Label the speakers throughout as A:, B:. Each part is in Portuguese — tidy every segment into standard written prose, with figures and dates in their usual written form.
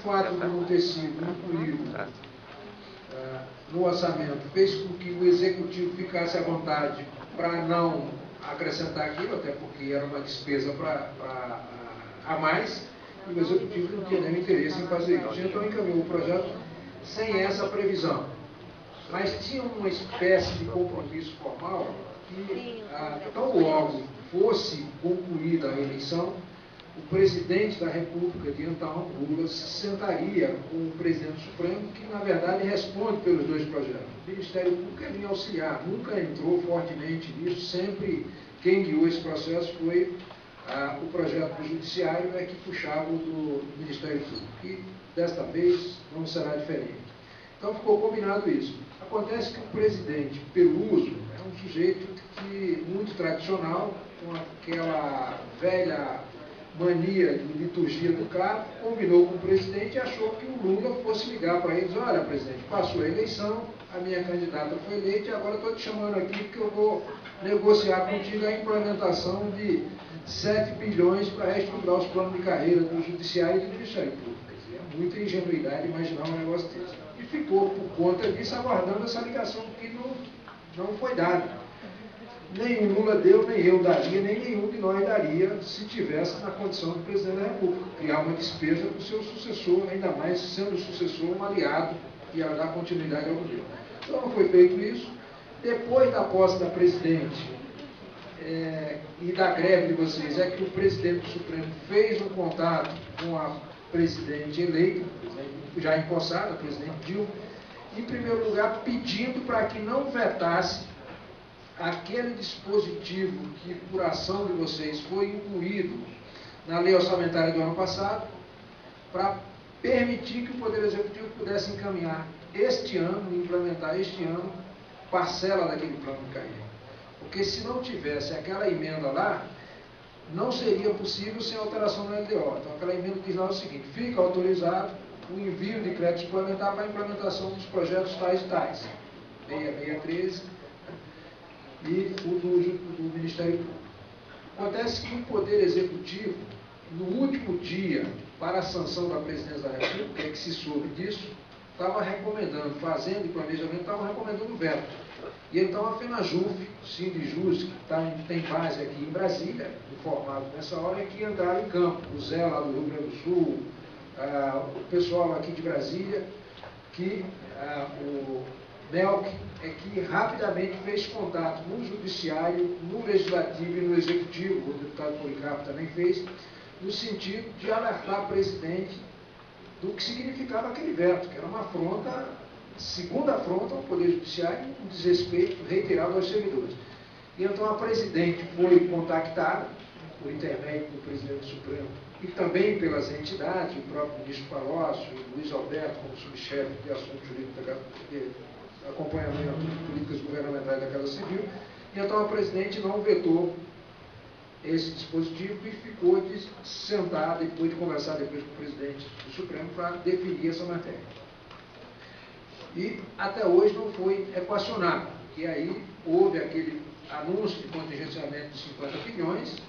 A: fato de não ter sido incluído no orçamento fez com que o Executivo ficasse à vontade para não acrescentar aquilo, até porque era uma despesa a mais, e o Executivo não tinha nenhum interesse em fazer isso. Então encaminhou o projeto sem essa previsão. Mas tinha uma espécie de compromisso formal que, tão logo fosse concluída a eleição, o presidente da República de então, Lula, se sentaria com o presidente Supremo, que na verdade responde pelos dois projetos. O Ministério Público é vinha auxiliar, nunca entrou fortemente nisso, sempre quem guiou esse processo foi o projeto do Judiciário, que puxava do Ministério Público. E desta vez não será diferente. Então ficou combinado isso. Acontece que o presidente Peluso é um sujeito muito tradicional, com aquela velha mania de liturgia do cargo, combinou com o presidente e achou que o Lula fosse ligar para ele e dizer: olha, presidente, passou a eleição, a minha candidata foi eleita e agora estou te chamando aqui porque eu vou negociar contigo a implementação de 7 bilhões para reestruturar os planos de carreira do Judiciário e do Ministério Público. É muita ingenuidade imaginar um negócio desse. E ficou, por conta disso, aguardando essa ligação que não foi dada. Nem o Lula deu, nem eu daria, nem nenhum de nós daria se tivesse na condição do presidente da República. Criar uma despesa para o seu sucessor, ainda mais sendo o sucessor um aliado que ia dar continuidade ao governo. Então não foi feito isso. Depois da posse da presidente e da greve de vocês, é que o presidente do Supremo fez um contato com a presidente eleita, já empossada, a presidente Dilma, em primeiro lugar pedindo para que não vetasse aquele dispositivo que, por ação de vocês, foi incluído na lei orçamentária do ano passado, para permitir que o Poder Executivo pudesse encaminhar este ano, implementar este ano, parcela daquele plano de carreira. Porque se não tivesse aquela emenda lá, não seria possível sem alteração na LDO. Então aquela emenda diz lá o seguinte: fica autorizado o envio de crédito suplementar para a implementação dos projetos tais e tais, 6613, e o do Ministério Público. Acontece que o Poder Executivo, no último dia para a sanção da Presidência da República, que se soube disso, estava recomendando, fazendo e planejamento, estava recomendando o veto. E então a FENAJUF, Sindijus, que tem base aqui em Brasília, informado nessa hora, é que entraram em campo. O Zé lá do Rio Grande do Sul, o pessoal aqui de Brasília, o Melk, que rapidamente fez contato no Judiciário, no Legislativo e no Executivo, o deputado Policarpo também fez, no sentido de alertar o presidente do que significava aquele veto, que era uma afronta, segunda afronta ao Poder Judiciário, um desrespeito reiterado aos servidores. E então a presidente foi contactada, por intermédio do presidente do Supremo, e também pelas entidades, o próprio ministro Palocci, o Luiz Alberto, como subchefe de assuntos jurídicos de acompanhamento de políticas governamentais da Casa Civil, e então a presidente não vetou esse dispositivo e ficou de sentar, depois de conversar depois com o presidente do Supremo, para definir essa matéria. E até hoje não foi equacionado, porque aí houve aquele anúncio de contingenciamento de 50 bilhões,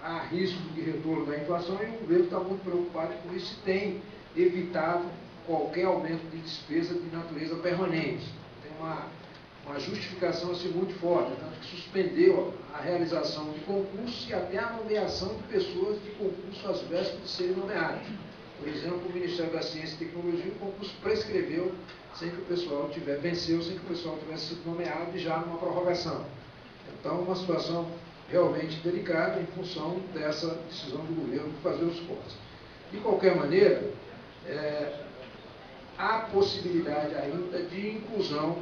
A: há risco de retorno da inflação, e o governo está muito preocupado com isso e tem evitado qualquer aumento de despesa de natureza permanente. Tem uma justificação assim muito forte, tanto que suspendeu a realização de concursos e até a nomeação de pessoas de concurso às vésperas de serem nomeadas. Por exemplo, o Ministério da Ciência e Tecnologia, o concurso prescreveu sem que o pessoal venceu sem que o pessoal tivesse sido nomeado e já numa prorrogação. Então, uma situação realmente delicada em função dessa decisão do governo de fazer os cortes. De qualquer maneira, há possibilidade ainda de inclusão,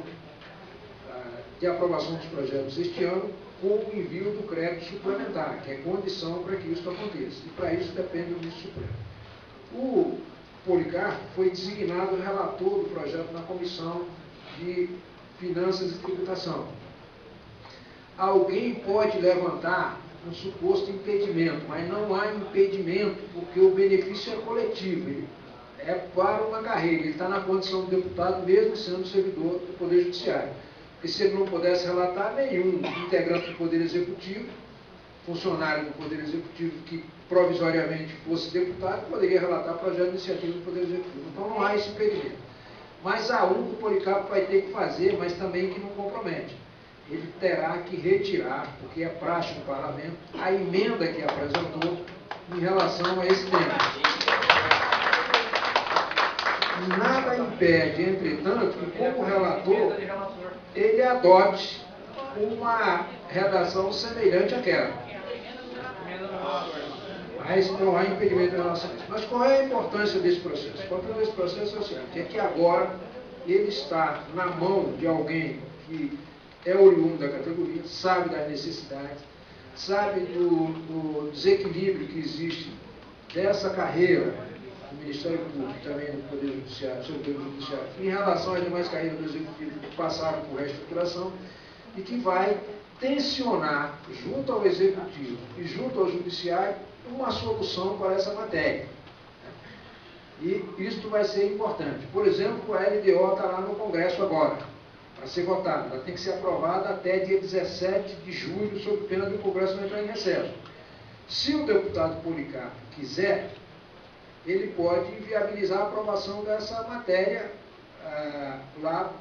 A: de aprovação dos projetos este ano, com o envio do crédito suplementar, que é condição para que isso aconteça. E para isso depende do ministro Supremo. O Policarpo foi designado relator do projeto na Comissão de Finanças e Tributação. Alguém pode levantar um suposto impedimento, mas não há impedimento, porque o benefício é coletivo, ele é para uma carreira, ele está na condição de deputado, mesmo sendo servidor do Poder Judiciário. Porque se ele não pudesse relatar, nenhum integrante do Poder Executivo, funcionário do Poder Executivo que provisoriamente fosse deputado, poderia relatar projeto de iniciativa do Poder Executivo. Então não há esse impedimento. Mas há um que o Policarpo vai ter que fazer, mas também que não compromete. Ele terá que retirar, porque é praxe no parlamento, a emenda que apresentou em relação a esse tema. Nada impede, entretanto, que como relator, ele adote uma redação semelhante àquela. Mas não há impedimento em relação a isso. Mas qual é a importância desse processo? A importância desse processo é o seguinte, é que agora ele está na mão de alguém que é oriundo da categoria, sabe das necessidades, sabe do desequilíbrio que existe dessa carreira do Ministério Público e também do Poder Judiciário, sobre o Poder Judiciário, em relação às demais carreiras do Executivo que passaram por reestruturação e que vai tensionar junto ao Executivo e junto ao Judiciário uma solução para essa matéria. E isto vai ser importante. Por exemplo, a LDO está lá no Congresso agora, para ser votada. Ela tem que ser aprovada até dia 17 de julho, sob pena do Congresso não entrar em recesso. Se o deputado Policarpo quiser, ele pode viabilizar a aprovação dessa matéria lá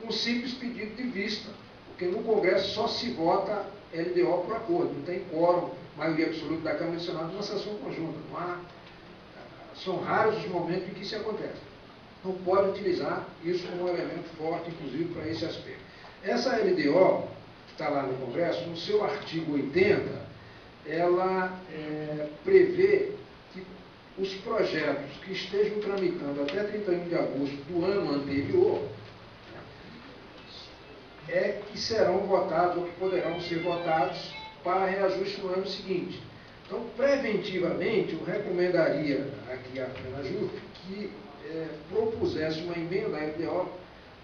A: com um simples pedido de vista, porque no Congresso só se vota LDO por acordo, não tem quórum, maioria absoluta da Câmara e do Senado numa sessão conjunta. Não há, são raros os momentos em que isso acontece. Não pode utilizar isso como um elemento forte, inclusive, para esse aspecto. Essa LDO, que está lá no Congresso, no seu artigo 80, ela prevê que os projetos que estejam tramitando até 31 de agosto do ano anterior que serão votados ou que poderão ser votados para reajuste no ano seguinte. Então, preventivamente, eu recomendaria aqui à FENAJUF que propusesse uma emenda à LDO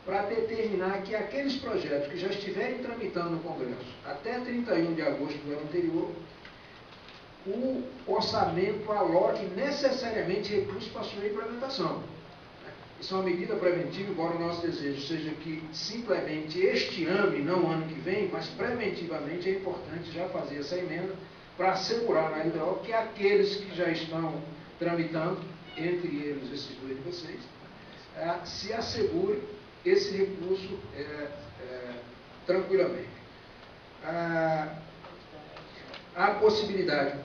A: para determinar que aqueles projetos que já estiverem tramitando no Congresso até 31 de agosto do ano anterior, o orçamento aloque necessariamente recursos para sua implementação. Isso é uma medida preventiva, embora o nosso desejo seja que simplesmente este ano e não ano que vem, mas preventivamente é importante já fazer essa emenda para assegurar na LDO que aqueles que já estão tramitando, entre eles esses dois de vocês, se assegure esse recurso tranquilamente. Há possibilidade,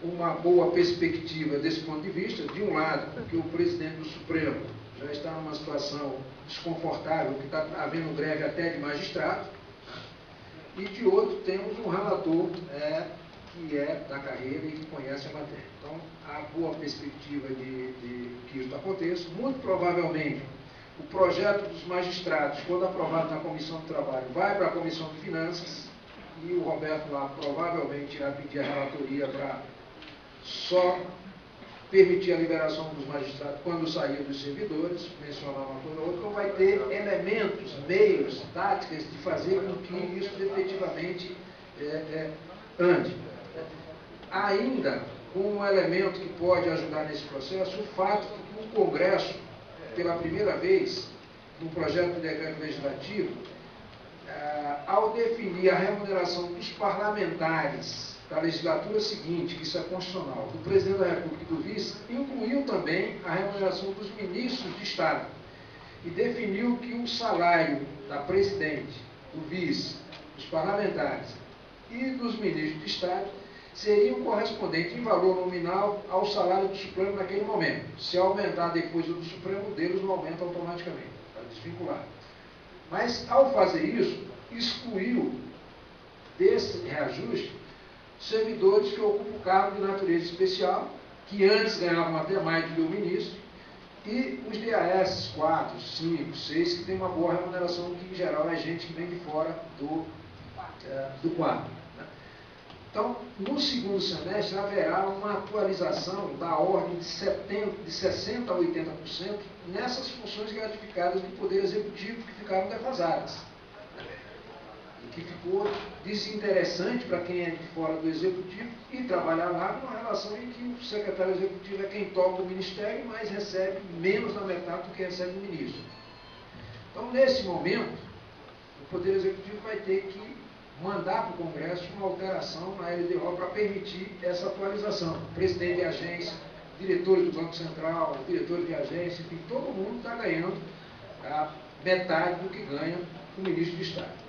A: uma boa perspectiva desse ponto de vista, de um lado, porque o presidente do Supremo já está numa situação desconfortável, que está havendo greve até de magistrado, e de outro temos um relator que é da carreira e que conhece a matéria. Então, há boa perspectiva de que isso aconteça. Muito provavelmente, o projeto dos magistrados, quando aprovado na Comissão do Trabalho, vai para a Comissão de Finanças, e o Roberto lá provavelmente irá pedir a relatoria para só permitir a liberação dos magistrados quando sair dos servidores, mencionar uma coisa ou outra. Então vai ter elementos, meios, táticas de fazer com que isso efetivamente ande. Ainda, como um elemento que pode ajudar nesse processo, o fato de que o Congresso, pela primeira vez, no projeto de decreto legislativo, ao definir a remuneração dos parlamentares da legislatura seguinte, que isso é constitucional, do presidente da República e do vice, incluiu também a remuneração dos ministros de Estado e definiu que o salário da presidente, do vice, dos parlamentares e dos ministros de Estado seriam correspondentes em valor nominal ao salário do Supremo naquele momento. Se aumentar depois o do Supremo, deles não aumenta automaticamente, para desvincular. Mas, ao fazer isso, excluiu desse reajuste servidores que ocupam cargo de natureza especial, que antes ganhavam até mais do que o ministro, e os DAS 4, 5, 6, que têm uma boa remuneração, que em geral é gente que vem de fora do quadro. Então, no segundo semestre, haverá uma atualização da ordem de 60% a 80% nessas funções gratificadas do Poder Executivo que ficaram defasadas. E que ficou desinteressante para quem é de fora do Executivo e trabalhar lá numa relação em que o secretário executivo é quem toca o Ministério, mas recebe menos da metade do que recebe o ministro. Então, nesse momento, o Poder Executivo vai ter que mandar para o Congresso uma alteração na LDO para permitir essa atualização. Presidente de agência, diretores do Banco Central, diretores de agência, enfim, todo mundo está ganhando a metade do que ganha o ministro de Estado.